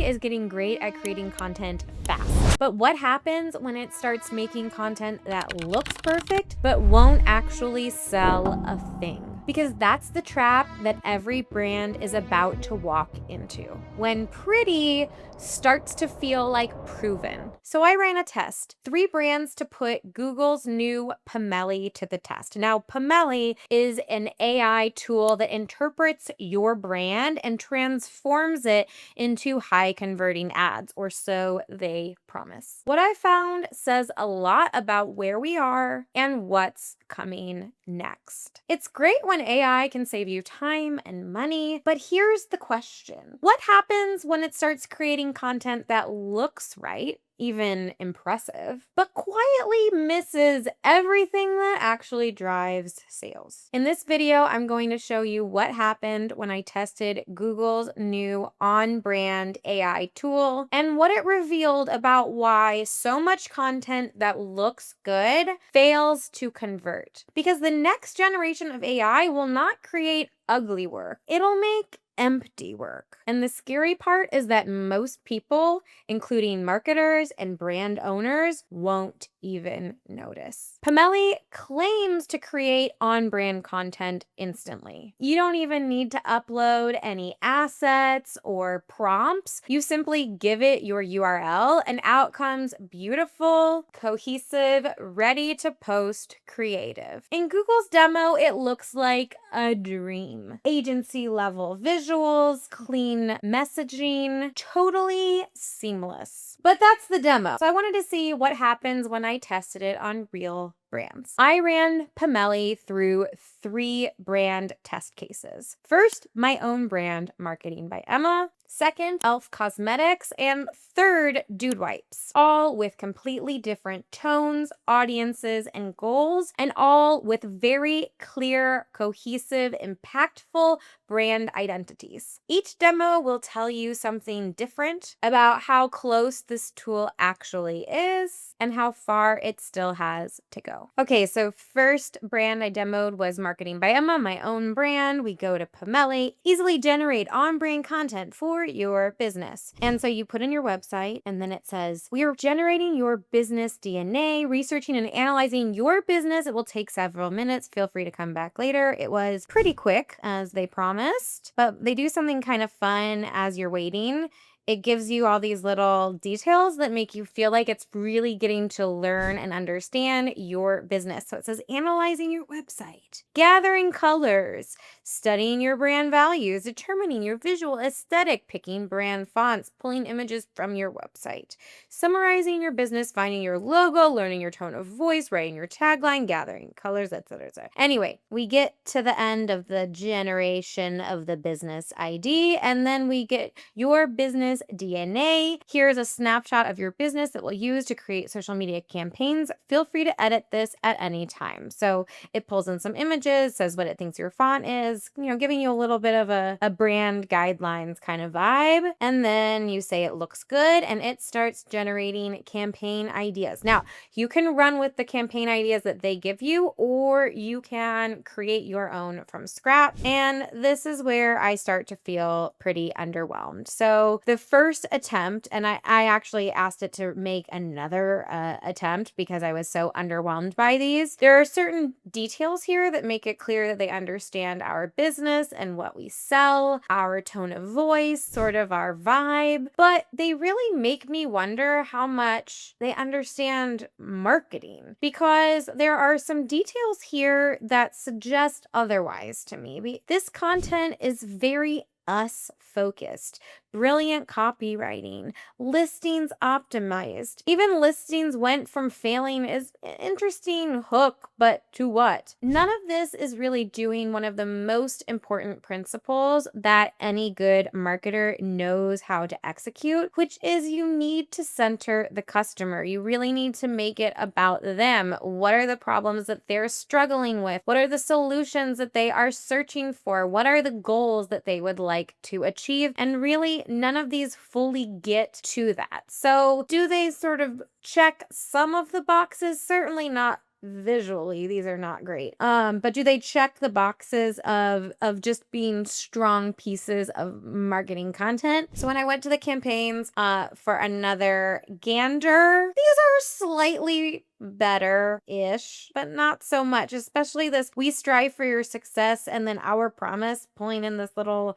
AI is getting great at creating content fast. But what happens when it starts making content that looks perfect but won't actually sell a thing? Because that's the trap that every brand is about to walk into when pretty starts to feel like proven. So I ran a test, 3 brands to put Google's new Pomelli to the test. Now, Pomelli is an AI tool that interprets your brand and transforms it into high converting ads, or so they promise. What I found says a lot about where we are and what's coming next. It's great when AI can save you time and money, but here's the question. What happens when it starts creating content that looks right, even impressive, but quietly misses everything that actually drives sales? In this video, I'm going to show you what happened when I tested Google's new on-brand AI tool and what it revealed about why so much content that looks good fails to convert. Because the next generation of AI will not create ugly work. It'll make empty work. And the scary part is that most people, including marketers and brand owners, won't even notice. Pomelli claims to create on-brand content instantly. You don't even need to upload any assets or prompts. You simply give it your URL and out comes beautiful, cohesive, ready to post creative. In Google's demo, it looks like a dream. Agency level visuals, clean messaging, totally seamless. But that's the demo. So I wanted to see what happens when I tested it on real brands. I ran Pomelli through 3 brand test cases. First, my own brand, Marketing by Emma. Second, Elf Cosmetics. And third, Dude Wipes. All with completely different tones, audiences, and goals, and all with very clear, cohesive, impactful brand identities. Each demo will tell you something different about how close this tool actually is and how far it still has to go. Okay, so first brand I demoed was Marketing by Emma, my own brand. We go to Pomelli, easily generate on-brand content for your business. And so you put in your website and then it says, we are generating your business DNA, researching and analyzing your business. It will take several minutes. Feel free to come back later. It was pretty quick as they promised, but they do something kind of fun as you're waiting. It gives you all these little details that make you feel like it's really getting to learn and understand your business. So it says analyzing your website, gathering colors, studying your brand values, determining your visual aesthetic, picking brand fonts, pulling images from your website, summarizing your business, finding your logo, learning your tone of voice, writing your tagline, gathering colors, etc. etc. Anyway, we get to the end of the generation of the business ID, and then we get your business DNA. Here's a snapshot of your business that we'll use to create social media campaigns. Feel free to edit this at any time. So it pulls in some images, says what it thinks your font is, giving you a little bit of a brand guidelines kind of vibe. And then you say it looks good and it starts generating campaign ideas. Now, you can run with the campaign ideas that they give you, or you can create your own from scratch. And this is where I start to feel pretty underwhelmed. So the first attempt, and I actually asked it to make another attempt because I was so underwhelmed by these. There are certain details here that make it clear that they understand our business and what we sell, our tone of voice, sort of our vibe, but they really make me wonder how much they understand marketing, because there are some details here that suggest otherwise to me. This content is very us focused, brilliant copywriting, listings optimized. Even listings went from failing as an interesting hook, but to what? None of this is really doing one of the most important principles that any good marketer knows how to execute, which is you need to center the customer. You really need to make it about them. What are the problems that they're struggling with? What are the solutions that they are searching for? What are the goals that they would like to achieve? And really, none of these fully get to that. So do they sort of check some of the boxes? Certainly not visually, these are not great. But do they check the boxes of just being strong pieces of marketing content? So when I went to the campaigns for another gander, these are slightly better-ish, but not so much, especially this "we strive for your success" and then "our promise" pulling in this little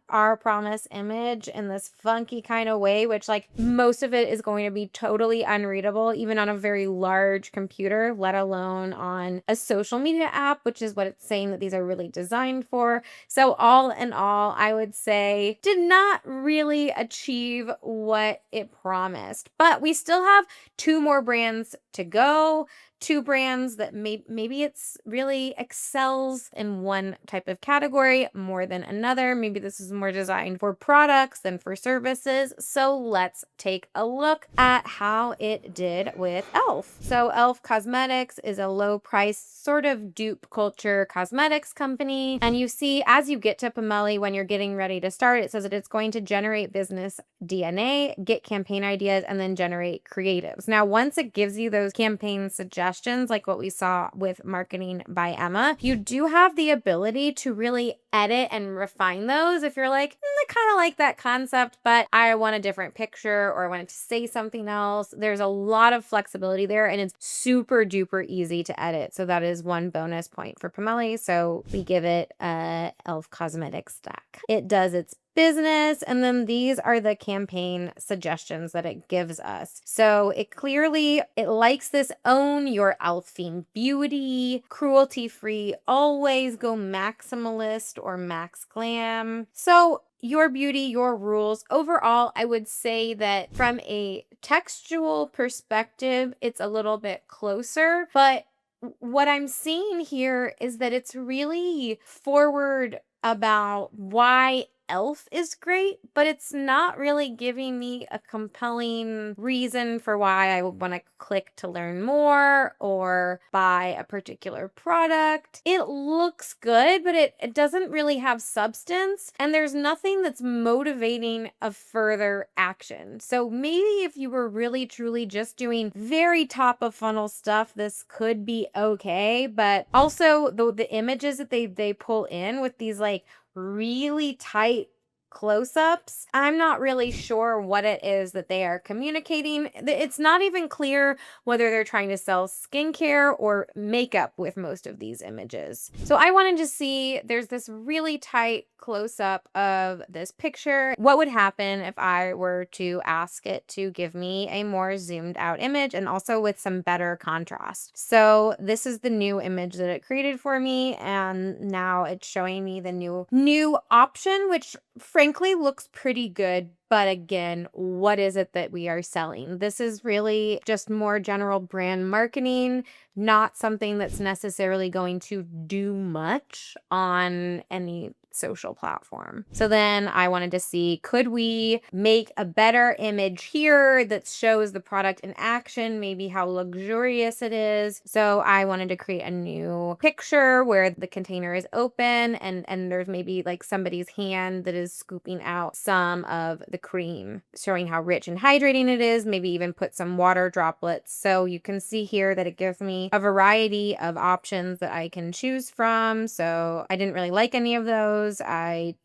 our promise image in this funky kind of way, which like most of it is going to be totally unreadable, even on a very large computer, let alone on a social media app, which is what it's saying that these are really designed for. So all in all, I would say did not really achieve what it promised, but we still have 2 more brands to go. 2 brands that maybe it's really excels in one type of category more than another. Maybe this is more designed for products than for services. So let's take a look at how it did with e.l.f. So e.l.f. Cosmetics is a low price sort of dupe culture cosmetics company. And you see, as you get to Pomelli, when you're getting ready to start, it says that it's going to generate business DNA, get campaign ideas, and then generate creatives. Now, once it gives you those campaign suggestions, like what we saw with Marketing by Emma, you do have the ability to really edit and refine those if you're like, I kind of like that concept, but I want a different picture or I want it to say something else. There's a lot of flexibility there and it's super duper easy to edit. So that is one bonus point for Pomelli. So we give it a e.l.f. Cosmetics stack. It does its business, and then these are the campaign suggestions that it gives us. So it likes this own your e.l.f. theme beauty, cruelty-free, always go maximalist or max glam. So your beauty, your rules. Overall, I would say that from a textual perspective, it's a little bit closer, but what I'm seeing here is that it's really forward about why e.l.f. is great, but it's not really giving me a compelling reason for why I would want to click to learn more or buy a particular product. It looks good, but it doesn't really have substance, and there's nothing that's motivating a further action. So maybe if you were really truly just doing very top of funnel stuff, this could be okay, but also the images that they pull in with these like really tight close-ups, I'm not really sure what it is that they are communicating. It's not even clear whether they're trying to sell skincare or makeup with most of these images. So I wanted to see, there's this really tight close-up of this picture. What would happen if I were to ask it to give me a more zoomed out image and also with some better contrast? So this is the new image that it created for me, and now it's showing me the new option, which frankly looks pretty good. But again, what is it that we are selling? This is really just more general brand marketing, not something that's necessarily going to do much on any social platform. So then I wanted to see, could we make a better image here that shows the product in action, maybe how luxurious it is? So I wanted to create a new picture where the container is open and there's maybe like somebody's hand that is scooping out some of the cream, showing how rich and hydrating it is, maybe even put some water droplets. So you can see here that it gives me a variety of options that I can choose from. So I didn't really like any of those. I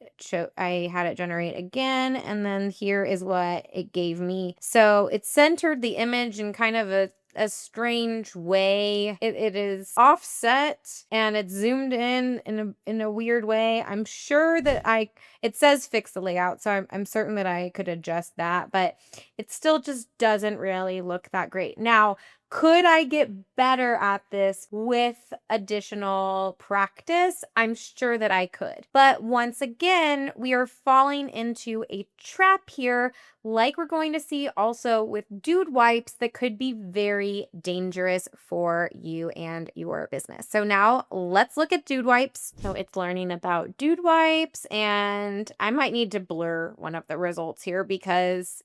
had it generate again, and then here is what it gave me. So it centered the image in kind of a strange way. It is offset and it's zoomed in a weird way. I'm sure that it says fix the layout, so I'm certain that I could adjust that, but it still just doesn't really look that great. Now, could I get better at this with additional practice? I'm sure that I could. But once again, we are falling into a trap here, like we're going to see also with dude wipes, that could be very dangerous for you and your business. So now let's look at dude wipes. So it's learning about dude wipes, and I might need to blur one of the results here because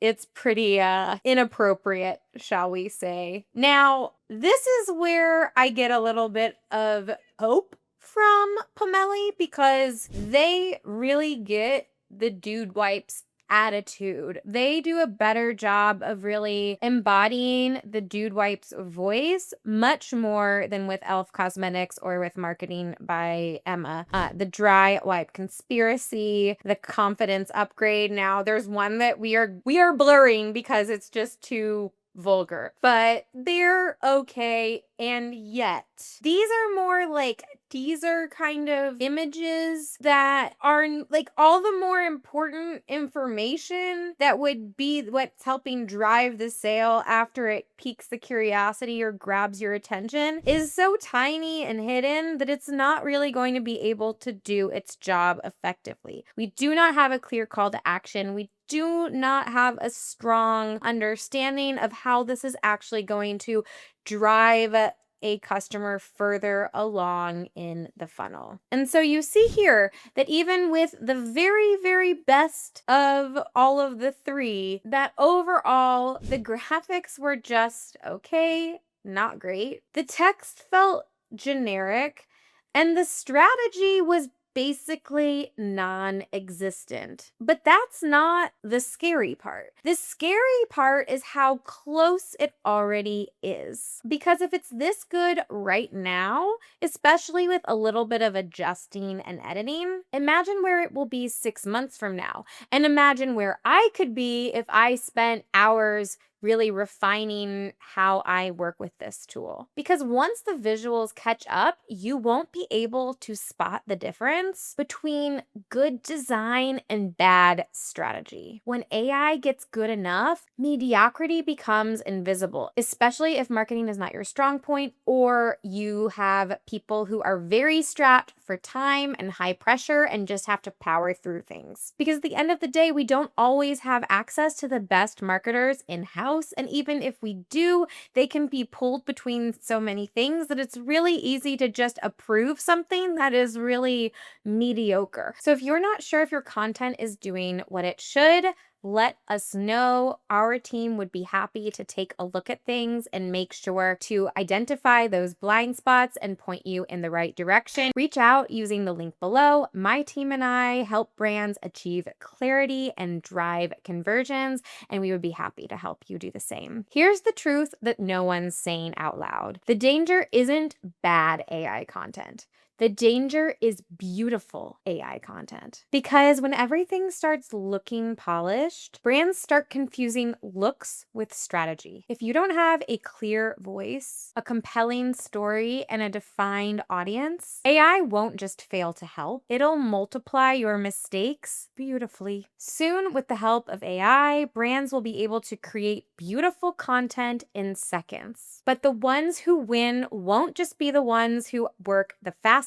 it's pretty inappropriate, shall we say. Now, this is where I get a little bit of hope from Pomelli because they really get the dude wipes attitude. They do a better job of really embodying the Dude Wipes voice much more than with Elf Cosmetics or with Marketing by Emma. The Dry Wipe Conspiracy, the Confidence Upgrade. Now there's one that we are blurring because it's just too vulgar, but they're okay. And yet, these are more like teaser kind of images that are like all the more important information that would be what's helping drive the sale after it piques the curiosity or grabs your attention is so tiny and hidden that it's not really going to be able to do its job effectively. We do not have a clear call to action. We do not have a strong understanding of how this is actually going to drive a customer further along in the funnel. And so you see here that even with the very, very best of all of the three, that overall the graphics were just okay, not great. The text felt generic, and the strategy was basically non-existent. But that's not the scary part. The scary part is how close it already is. Because if it's this good right now, especially with a little bit of adjusting and editing, imagine where it will be 6 months from now. And imagine where I could be if I spent hours really refining how I work with this tool. Because once the visuals catch up, you won't be able to spot the difference between good design and bad strategy. When AI gets good enough, mediocrity becomes invisible, especially if marketing is not your strong point or you have people who are very strapped for time and high pressure and just have to power through things. Because at the end of the day, we don't always have access to the best marketers in-house. And even if we do, they can be pulled between so many things that it's really easy to just approve something that is really mediocre. So if you're not sure if your content is doing what it should, let us know. Our team would be happy to take a look at things and make sure to identify those blind spots and point you in the right direction. Reach out using the link below. My team and I help brands achieve clarity and drive conversions, and we would be happy to help you do the same. Here's the truth that no one's saying out loud. The danger isn't bad AI content. The danger is beautiful AI content. Because when everything starts looking polished, brands start confusing looks with strategy. If you don't have a clear voice, a compelling story, and a defined audience, AI won't just fail to help. It'll multiply your mistakes beautifully. Soon, with the help of AI, brands will be able to create beautiful content in seconds. But the ones who win won't just be the ones who work the fastest.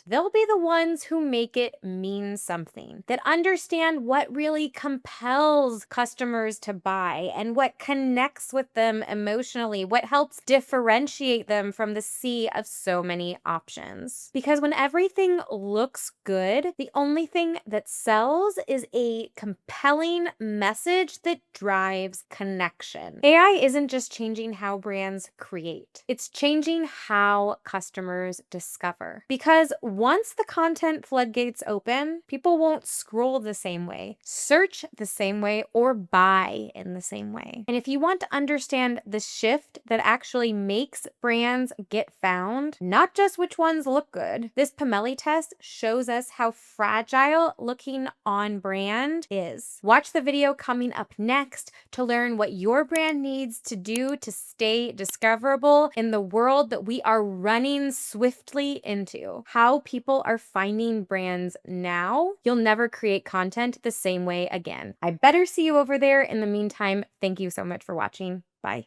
They'll be the ones who make it mean something, that understand what really compels customers to buy and what connects with them emotionally, what helps differentiate them from the sea of so many options. Because when everything looks good, the only thing that sells is a compelling message that drives connection. AI isn't just changing how brands create, it's changing how customers discover. Because once the content floodgates open, people won't scroll the same way, search the same way, or buy in the same way. And if you want to understand the shift that actually makes brands get found, not just which ones look good, this Pomelli test shows us how fragile looking on brand is. Watch the video coming up next to learn what your brand needs to do to stay discoverable in the world that we are running swiftly into. How people are finding brands now. You'll never create content the same way again. I better see you over there. In the meantime, thank you so much for watching. Bye.